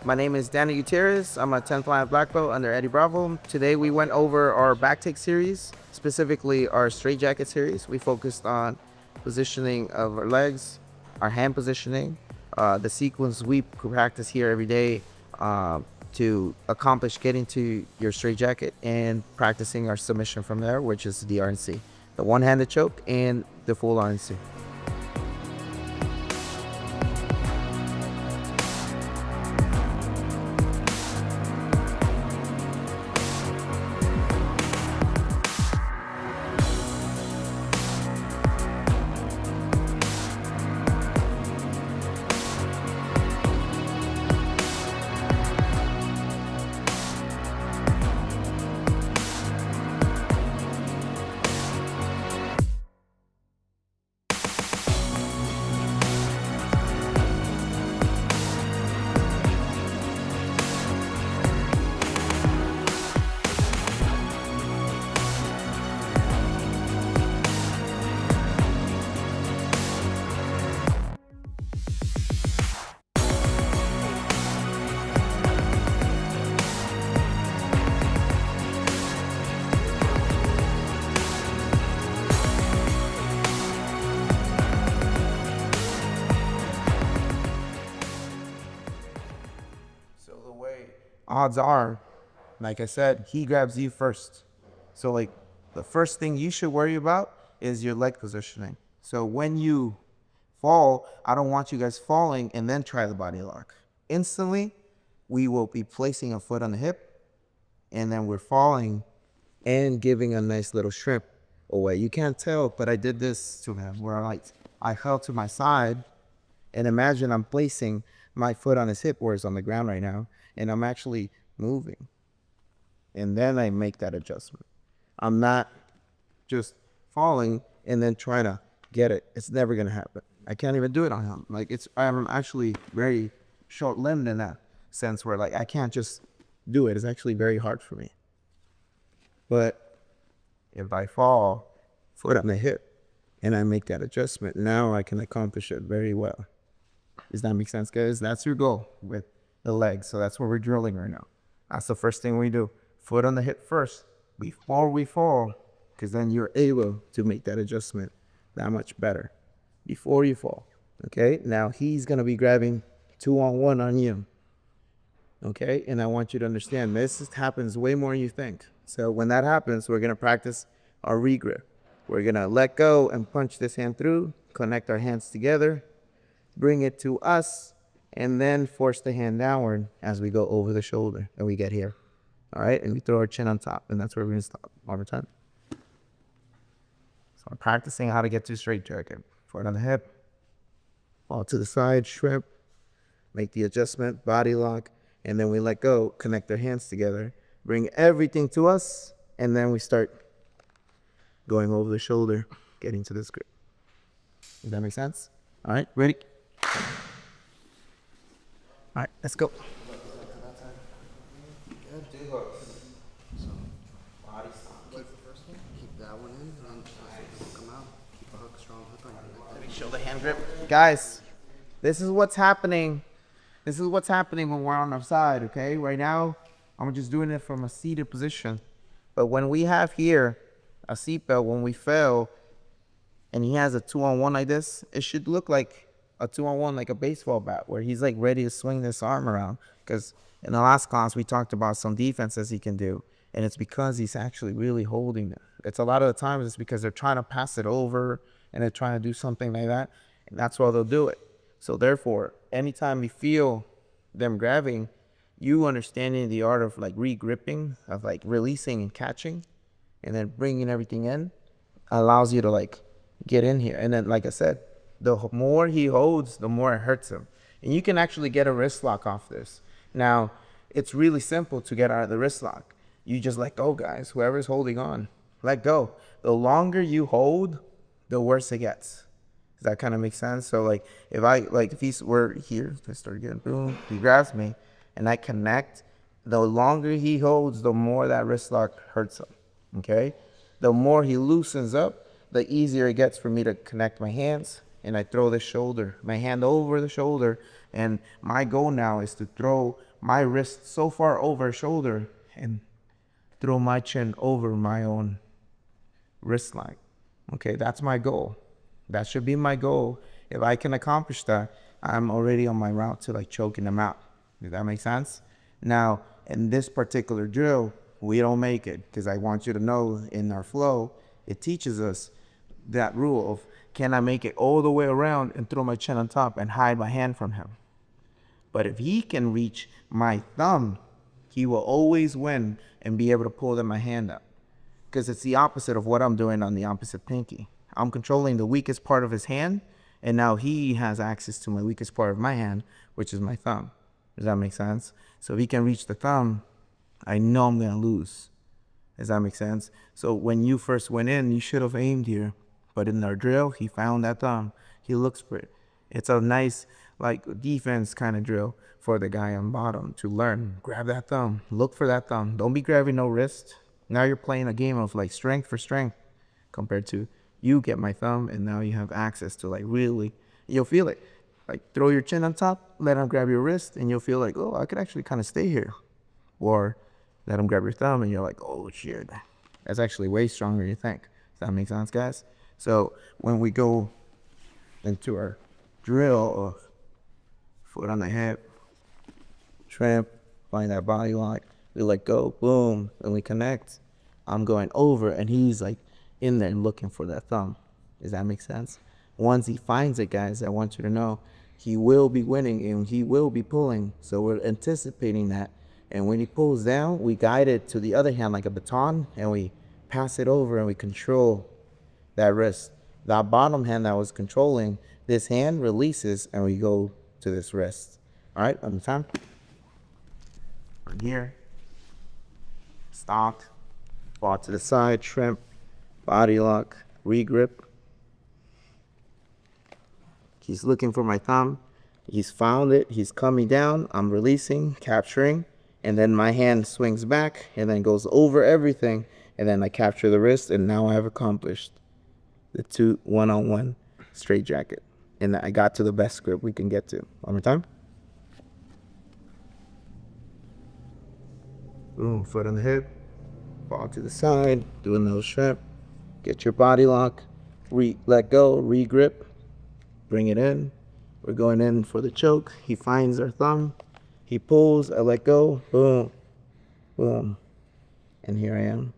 My name is Danny Guiterrez. I'm a 10th line black belt under Eddie Bravo. Today we went over our back take series, specifically our straight jacket series. We focused on positioning of our legs, our hand positioning, the sequence we practice here every day to accomplish getting to your straight jacket and practicing our submission from there, which is the RNC, the one-handed choke and the full RNC. So the way odds are, like I said, he grabs you first. So like the first thing you should worry about is your leg positioning. So when you fall, I don't want you guys falling and then try the body lock. Instantly, we will be placing a foot on the hip and then we're falling and giving a nice little shrimp away. You can't tell, but I did this to him where I held to my side and imagine I'm placing my foot on his hip where it's on the ground right now, and I'm actually moving. And then I make that adjustment. I'm not just falling and then trying to get it. It's never gonna happen. I can't even do it on him. I'm actually very short-limbed in that sense where like I can't just do it. It's actually very hard for me. But if I fall, foot on the hip, and I make that adjustment, now I can accomplish it very well. Does that make sense, guys? That's your goal with the legs. So that's what we're drilling right now. That's the first thing we do. Foot on the hip first before we fall, because then you're able to make that adjustment that much better before you fall. Okay? Now he's going to be grabbing 2-on-1 on you. Okay? And I want you to understand this happens way more than you think. So when that happens, we're going to practice our regrip. We're going to let go and punch this hand through, connect our hands together, bring it to us, and then force the hand downward as we go over the shoulder and we get here. All right, and we throw our chin on top, and that's where we're gonna stop all the time. So I'm practicing how to get to straight jacket. Foot on the hip, fall to the side, shrimp, make the adjustment, body lock, and then we let go, connect our hands together, bring everything to us, and then we start going over the shoulder, getting to this grip. Does that make sense? All right, ready? All right, let's go. Keep that one in, and then come out. Keep a hook, strong hook on your neck. Shoulder hand grip. Guys, this is what's happening. This is what's happening when we're on our side, okay? Right now, I'm just doing it from a seated position. But when we have here a seatbelt, when we fail, and he has a 2-on-1 like this, it should look like a 2-on-1 like a baseball bat where he's like ready to swing this arm around. Because in the last class, we talked about some defenses he can do. And it's because he's actually really holding it. It's a lot of the times it's because they're trying to pass it over and they're trying to do something like that. And that's why they'll do it. So therefore, anytime you feel them grabbing, you understanding the art of like re-gripping, of like releasing and catching, and then bringing everything in, allows you to like get in here. And then, like I said, the more he holds, the more it hurts him. And you can actually get a wrist lock off this. Now, it's really simple to get out of the wrist lock. You just let go, guys. Whoever's holding on, let go. The longer you hold, the worse it gets. Does that kind of make sense? So like if he were here, I start again, boom, he grabs me and I connect, the longer he holds, the more that wrist lock hurts him. Okay? The more he loosens up, the easier it gets for me to connect my hands, and I throw the shoulder, my hand over the shoulder, and my goal now is to throw my wrist so far over shoulder and throw my chin over my own wrist line. Okay, that's my goal. That should be my goal. If I can accomplish that, I'm already on my route to like choking them out. Does that make sense? Now, in this particular drill, we don't make it because I want you to know in our flow, it teaches us that rule of can I make it all the way around and throw my chin on top and hide my hand from him? But if he can reach my thumb, he will always win and be able to pull my hand up. Because it's the opposite of what I'm doing on the opposite pinky. I'm controlling the weakest part of his hand, and now he has access to my weakest part of my hand, which is my thumb. Does that make sense? So if he can reach the thumb, I know I'm going to lose. Does that make sense? So when you first went in, you should have aimed here. But in our drill, he found that thumb. He looks for it. It's a nice like defense kind of drill for the guy on bottom to learn. Grab that thumb. Look for that thumb. Don't be grabbing no wrist. Now you're playing a game of like strength for strength compared to you get my thumb and now you have access to like really, you'll feel it. Like throw your chin on top, let him grab your wrist and you'll feel like, oh, I could actually kind of stay here. Or let him grab your thumb and you're like, oh shit, that's actually way stronger than you think. Does that make sense, guys? So when we go into our drill of foot on the hip, tramp, find that body lock, we let go, boom, and we connect. I'm going over and he's like in there looking for that thumb. Does that make sense? Once he finds it, guys, I want you to know he will be winning and he will be pulling. So we're anticipating that. And when he pulls down, we guide it to the other hand like a baton and we pass it over and we control that wrist. That bottom hand that was controlling, this hand releases and we go to this wrist. All right, on the time. From here. Stock, ball to the side, shrimp, body lock, regrip. He's looking for my thumb. He's found it. He's coming down. I'm releasing, capturing, and then my hand swings back and then goes over everything. And then I capture the wrist, and now I have accomplished the 2 one-on-one straight jacket. And I got to the best grip we can get to. One more time. Boom, foot on the hip, ball to the side, do a nose shrimp, get your body lock, let go, re-grip, bring it in. We're going in for the choke. He finds our thumb, he pulls, I let go, boom, boom. And here I am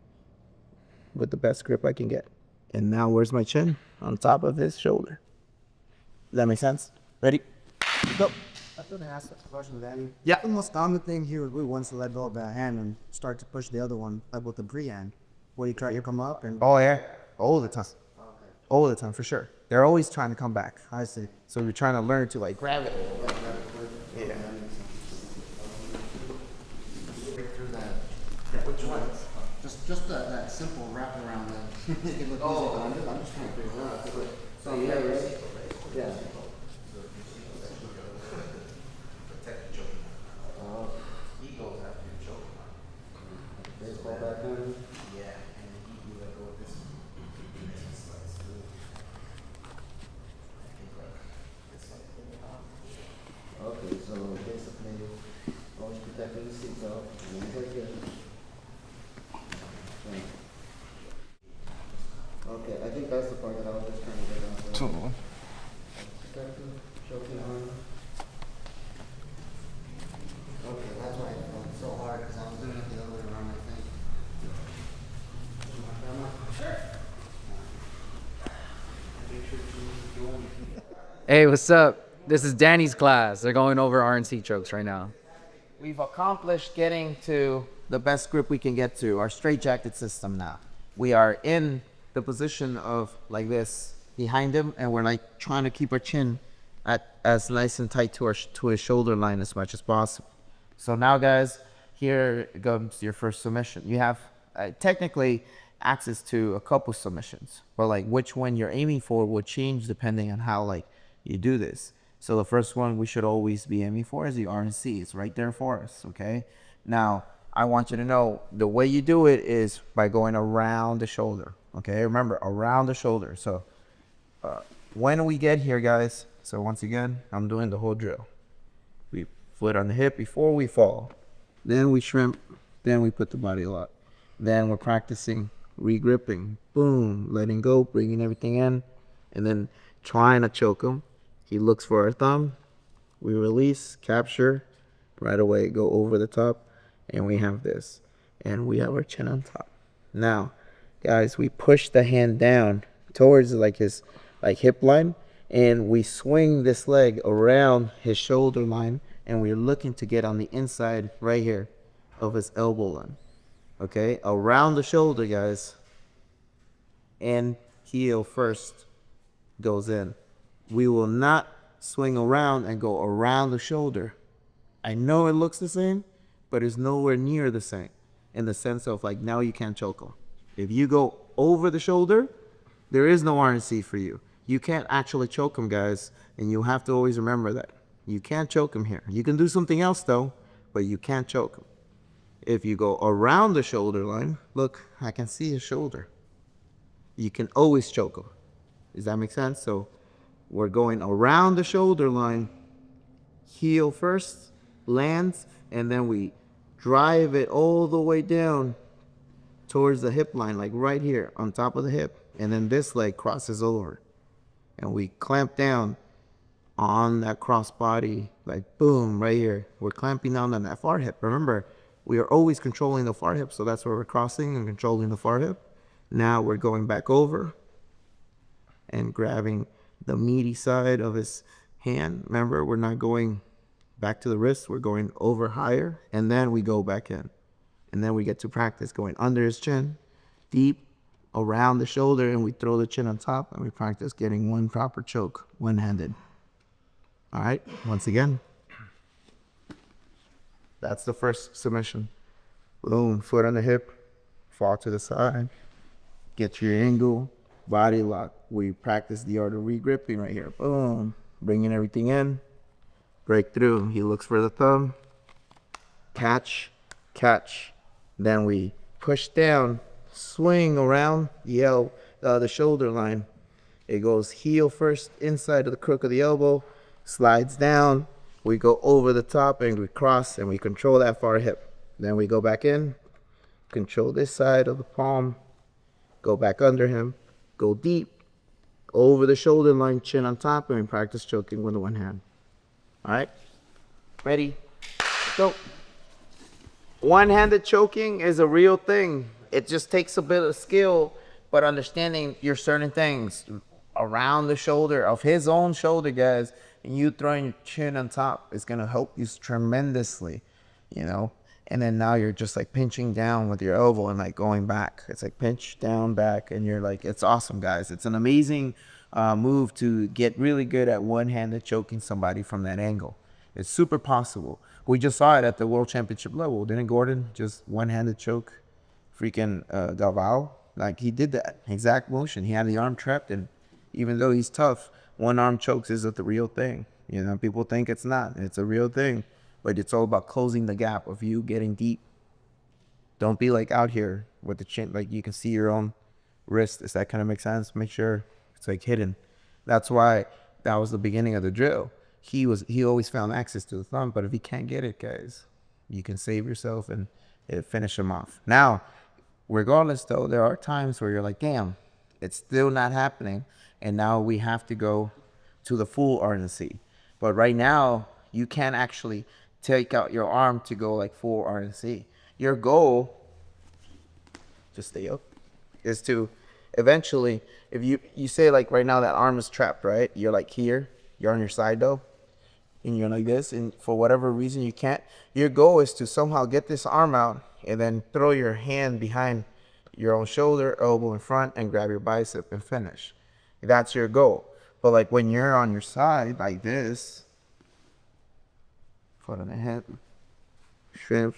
with the best grip I can get. And now where's my chin? On top of his shoulder. Does that make sense? Ready? Go. I was going to ask a question, Danny. Yeah. The most common thing here is we want to let go of that hand and start to push the other one, like with the pre-hand. Where you try to come up and... Oh yeah, all the time. Okay. All the time, for sure. They're always trying to come back. I see. So you're trying to learn to like grab it. Yeah. Break through that. Which one? Just that simple wrap around that. Make it look easy, but I'm just trying to figure it out. So yeah. He goes after your choke. Baseball back then. Yeah, and he let go of this one. Okay, so basically, always protecting the seatbelt. Like this. Okay, I think that's the part that I was just trying to get on. Totally. Protective, choking arm. Okay, that's why it felt so hard, because I was doing it the other way around, I think. Sure. Hey, what's up? This is Danny's class. They're going over RNC chokes right now. We've accomplished getting to the best grip we can get to, our straight jacket system now. We are in the position of like this behind him, and we're like trying to keep our chin at as nice and tight to his shoulder line as much as possible. So now, guys, here comes your first submission. You have technically access to a couple submissions, but like which one you're aiming for will change depending on how like you do this. So the first one we should always be aiming for is the RNC. It's right there for us, okay? Now, I want you to know the way you do it is by going around the shoulder, okay? Remember, around the shoulder. So when we get here, guys, so once again, I'm doing the whole drill. We Foot on the hip before we fall. Then we shrimp. Then we put the body lock. Then we're practicing regripping. Boom, letting go, bringing everything in, and then trying to choke him. He looks for our thumb. We release, capture, right away, go over the top, and we have this. And we have our chin on top. Now, guys, we push the hand down towards like his hip line, and we swing this leg around his shoulder line, and we're looking to get on the inside right here of his elbow line. Okay, around the shoulder, guys. And heel first goes in. We will not swing around and go around the shoulder. I know it looks the same, but it's nowhere near the same in the sense of like now you can't choke him. If you go over the shoulder, there is no RNC for you. You can't actually choke him, guys, and you have to always remember that. You can't choke him here. You can do something else though, but you can't choke him. If you go around the shoulder line, look, I can see his shoulder. You can always choke him. Does that make sense? So we're going around the shoulder line, heel first, lands, and then we drive it all the way down towards the hip line, like right here on top of the hip. And then this leg crosses over. And we clamp down on that cross body, like boom, right here. We're clamping down on that far hip. Remember, we are always controlling the far hip, so that's where we're crossing and controlling the far hip. Now we're going back over and grabbing the meaty side of his hand. Remember, we're not going back to the wrist, we're going over higher, and then we go back in. And then we get to practice going under his chin, deep around the shoulder, and we throw the chin on top, and we practice getting one proper choke, one-handed. All right, once again. That's the first submission. Boom, foot on the hip, fall to the side, get your angle, body lock. We practice the art of regripping right here. Boom, bringing everything in, break through. He looks for the thumb, catch, catch. Then we push down, swing around the shoulder line. It goes heel first, inside of the crook of the elbow, slides down. We go over the top and we cross and we control that far hip. Then we go back in, control this side of the palm, go back under him, go deep, over the shoulder line, chin on top, and we practice choking with the one hand. All right, ready, go. One-handed choking is a real thing. It just takes a bit of skill, but understanding your certain things around the shoulder of his own shoulder, guys, and you throwing your chin on top is gonna help you tremendously, you know. And then now you're just like pinching down with your elbow and like going back. It's like pinch down, back, and you're like, it's awesome, guys. It's an amazing move to get really good at one-handed choking somebody from that angle. It's super possible. We just saw it at the World Championship level. Didn't Gordon just one-handed choke freaking Galvao? Like, he did that exact motion. He had the arm trapped, and even though he's tough, one arm chokes isn't the real thing. You know, people think it's not. It's a real thing. But it's all about closing the gap of you getting deep. Don't be like out here with the chin, like you can see your own wrist. Does that kind of make sense? Make sure it's like hidden. That's why that was the beginning of the drill. He always found access to the thumb, but if he can't get it, guys, you can save yourself and finish him off. Now, regardless though, there are times where you're like, damn, it's still not happening. And now we have to go to the full RNC. But right now, you can't actually take out your arm to go like full RNC. Your goal, just stay up, is to eventually, if you say like right now that arm is trapped, right? You're like here, you're on your side though, and you're like this, and for whatever reason you can't. Your goal is to somehow get this arm out and then throw your hand behind your own shoulder, elbow in front, and grab your bicep and finish. That's your goal. But like when you're on your side like this, foot on the hip, shrimp,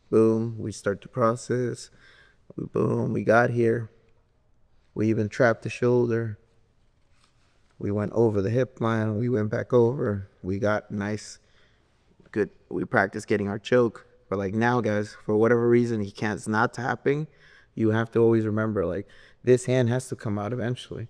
boom, we start the process, boom, we got here, we even trapped the shoulder, we went over the hip line, we went back over, we got nice, good, we practiced getting our choke. But like now, guys, for whatever reason he can't, it's not tapping, you have to always remember like this hand has to come out eventually.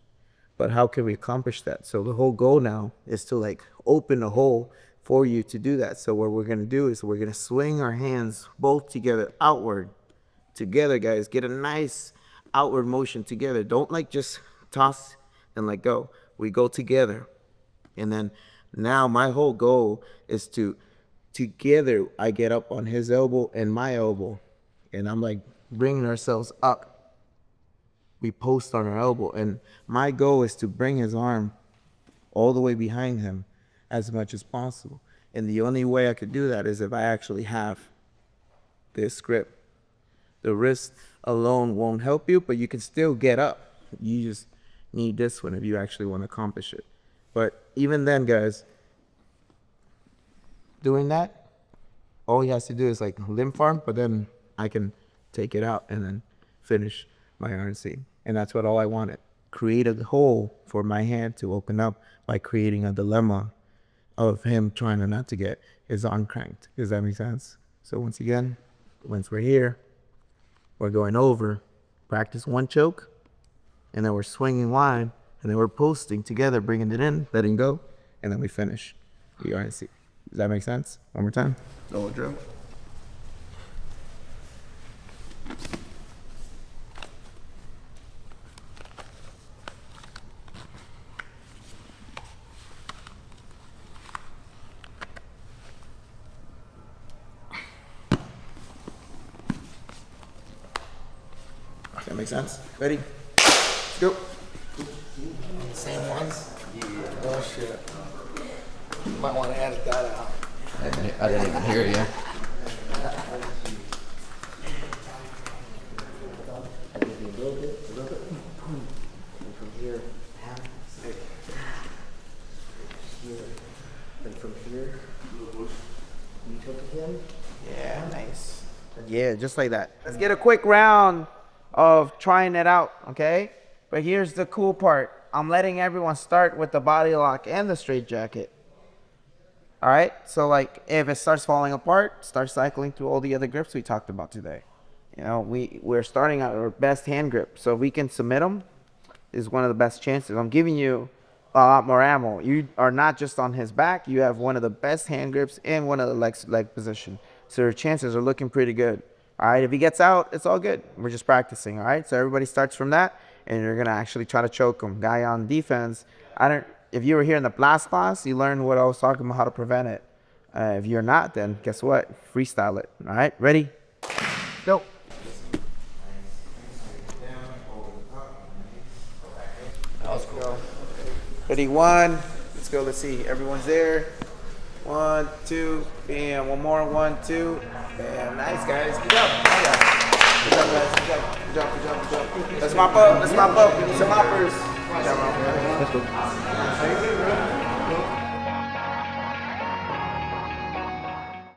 But how can we accomplish that? So the whole goal now is to like open the hole for you to do that. So what we're gonna do is we're gonna swing our hands both together outward. Together, guys. Get a nice outward motion together. Don't like just toss and let go. We go together. And then now my whole goal is to together I get up on his elbow and my elbow. And I'm like bringing ourselves up. We post on our elbow. And my goal is to bring his arm all the way behind him as much as possible. And the only way I could do that is if I actually have this grip. The wrist alone won't help you, but you can still get up. You just need this one if you actually want to accomplish it. But even then, guys, doing that, all he has to do is like limb farm, but then I can take it out and then finish my RNC. And that's what all I wanted. Create a hole for my hand to open up by creating a dilemma of him trying to not to get his arm cranked. Does that make sense? So once again, once we're here, we're going over, practice one choke, and then we're swinging line, and then we're posting together, bringing it in, letting go, and then we finish the RNC. Does that make sense? One more time. Double drill. Does that make sense? Ready? Let's go. Same ones? Yeah. Oh shit. Might want to edit that out. I didn't even hear you. And from here, half, six. Here. And from here, you took him. Yeah, nice. Yeah, just like that. Let's get a quick round of trying it out, okay? But here's the cool part. I'm letting everyone start with the body lock and the straight jacket. All right? So, like, if it starts falling apart, start cycling through all the other grips we talked about today. You know, we're starting at our best hand grip. So if we can submit them, is one of the best chances. I'm giving you a lot more ammo. You are not just on his back. You have one of the best hand grips and one of the leg position. So your chances are looking pretty good. All right, if he gets out, it's all good. We're just practicing, all right? So everybody starts from that, and you're going to actually try to choke him. Guy on defense, if you were here in the last class, you learned what I was talking about, how to prevent it. If you're not, then guess what? Freestyle it, all right? Ready? Go. That was cool. Ready, one. Let's go, let's see. Everyone's there. 1, 2, bam. One more, 1, 2. Bam. Nice, guys. Good job. Good job, guys. Good job. Good job, good job, good job. Let's mop up. Let's mop up. We need some moppers. Good job, man. Let's go.